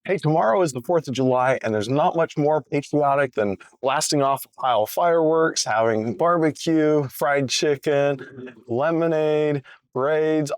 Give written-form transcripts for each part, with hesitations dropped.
Hey, tomorrow is the 4th of July, and there's not much more patriotic than blasting off a pile of fireworks, having barbecue, fried chicken, lemonade, parades,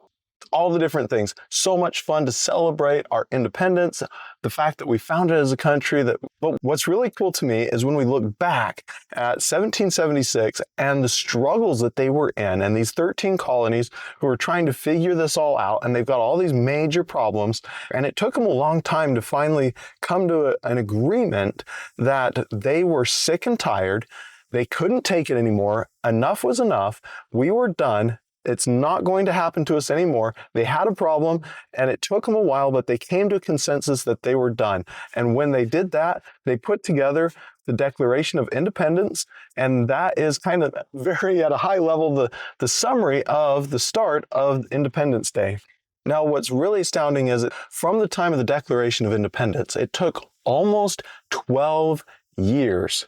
all the different things. So much fun to celebrate our independence, the fact that we founded as a country. But what's really cool to me is when we look back at 1776 and the struggles that they were in, and these 13 colonies who were trying to figure this all out, and they've got all these major problems, and it took them a long time to finally come to an agreement that they were sick and tired. They couldn't take it anymore. Enough was enough. We were done. It's not going to happen to us anymore. They had a problem, and it took them a while, but they came to a consensus that they were done. And when they did that, they put together the Declaration of Independence, and that is kind of very at a high level the summary of the start of Independence Day. Now, what's really astounding is that from the time of the Declaration of Independence, it took almost 12 years.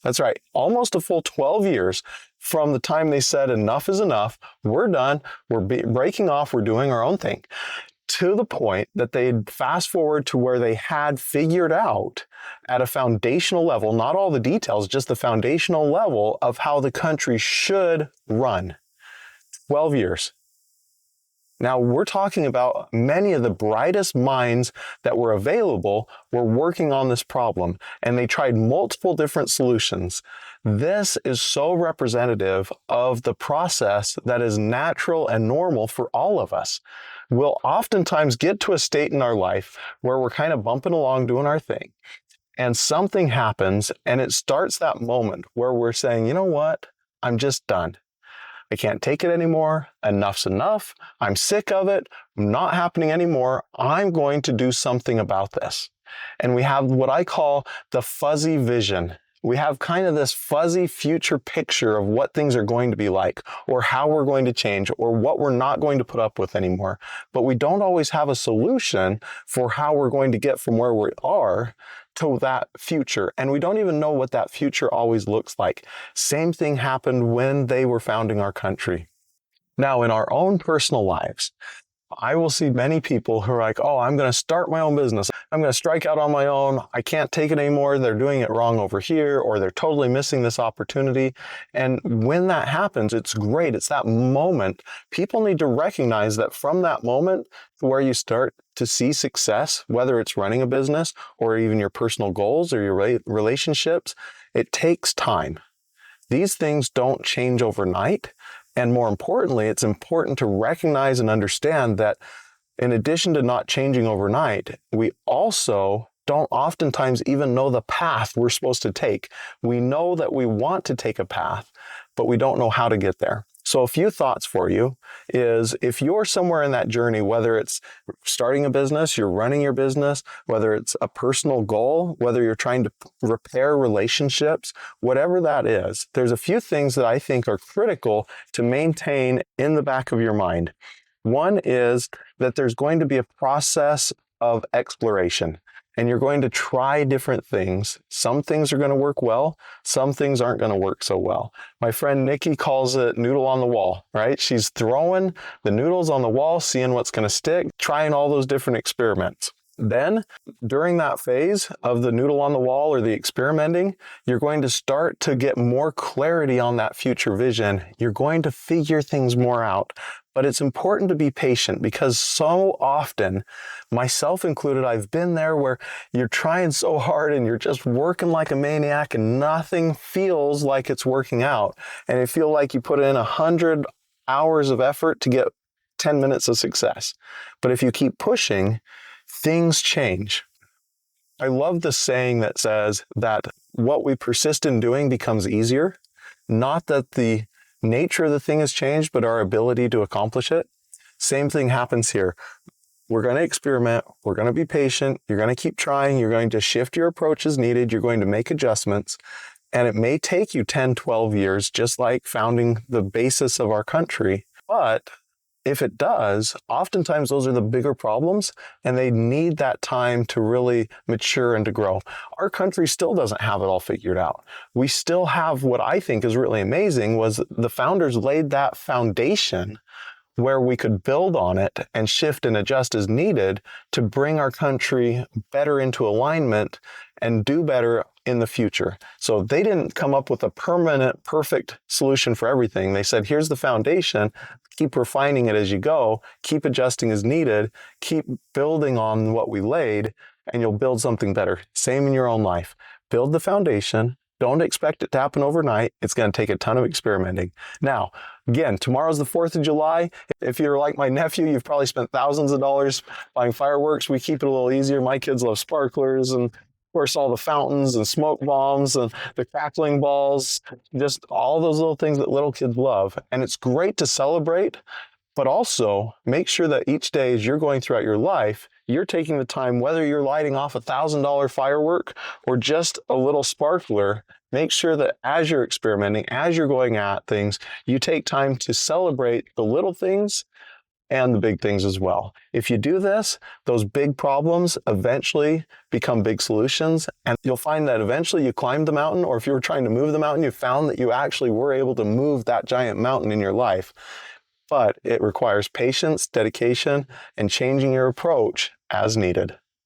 That's right, almost a full 12 years from the time they said enough is enough, we're done, we're breaking off, we're doing our own thing, to the point that they'd fast forward to where they had figured out at a foundational level, not all the details, just the foundational level of how the country should run. 12 years. Now, we're talking about many of the brightest minds that were available were working on this problem, and they tried multiple different solutions. This is so representative of the process that is natural and normal for all of us. We'll oftentimes get to a state in our life where we're kind of bumping along doing our thing, and something happens, and it starts that moment where we're saying, you know what, I'm just done. I can't take it anymore. Enough's enough. I'm sick of it. Not happening anymore. I'm going to do something about this. And we have what I call the fuzzy vision. We have kind of this fuzzy future picture of what things are going to be like, or how we're going to change, or what we're not going to put up with anymore. But we don't always have a solution for how we're going to get from where we are to that future. And we don't even know what that future always looks like. Same thing happened when they were founding our country. Now, in our own personal lives, I will see many people who are like, oh, I'm going to start my own business. I'm going to strike out on my own. I can't take it anymore. They're doing it wrong over here, or they're totally missing this opportunity. And when that happens, it's great. It's that moment. People need to recognize that from that moment to where you start to see success, whether it's running a business or even your personal goals or your relationships, it takes time. These things don't change overnight. And more importantly, it's important to recognize and understand that in addition to not changing overnight, we also don't oftentimes even know the path we're supposed to take. We know that we want to take a path, but we don't know how to get there. So a few thoughts for you is if you're somewhere in that journey, whether it's starting a business, you're running your business, whether it's a personal goal, whether you're trying to repair relationships, whatever that is, there's a few things that I think are critical to maintain in the back of your mind. One is that there's going to be a process of exploration. And you're going to try different things. Some things are going to work well. Some things aren't going to work so well. My friend Nikki calls it noodle on the wall, right? She's throwing the noodles on the wall, seeing what's going to stick, trying all those different experiments. Then, during that phase of the noodle on the wall or the experimenting, you're going to start to get more clarity on that future vision. You're going to figure things more out. But it's important to be patient because so often, myself included, I've been there where you're trying so hard and you're just working like a maniac and nothing feels like it's working out. And you feel like you put in 100 hours of effort to get 10 minutes of success. But if you keep pushing, things change. I love the saying that says that what we persist in doing becomes easier, not that the nature of the thing has changed, but our ability to accomplish it. Same thing happens here. We're going to experiment. We're going to be patient. You're going to keep trying. You're going to shift your approach as needed. You're going to make adjustments. And it may take you 10, 12 years, just like founding the basis of our country. But if it does, oftentimes those are the bigger problems, and they need that time to really mature and to grow. Our country still doesn't have it all figured out. We still have what I think is really amazing was the founders laid that foundation where we could build on it and shift and adjust as needed to bring our country better into alignment and do better in the future. So they didn't come up with a permanent, perfect solution for everything. They said, here's the foundation, keep refining it as you go, keep adjusting as needed, keep building on what we laid, and you'll build something better. Same in your own life. Build the foundation. Don't expect it to happen overnight. It's going to take a ton of experimenting. Now, again, tomorrow's the 4th of July. If you're like my nephew, you've probably spent thousands of dollars buying fireworks. We keep it a little easier. My kids love sparklers and, of course, all the fountains and smoke bombs and the crackling balls, just all those little things that little kids love. And it's great to celebrate, but also make sure that each day as you're going throughout your life, you're taking the time, whether you're lighting off $1,000 firework or just a little sparkler, make sure that as you're experimenting, as you're going at things, you take time to celebrate the little things and the big things as well. If you do this, those big problems eventually become big solutions, and you'll find that eventually you climbed the mountain, or if you were trying to move the mountain, you found that you actually were able to move that giant mountain in your life. But it requires patience, dedication, and changing your approach as needed.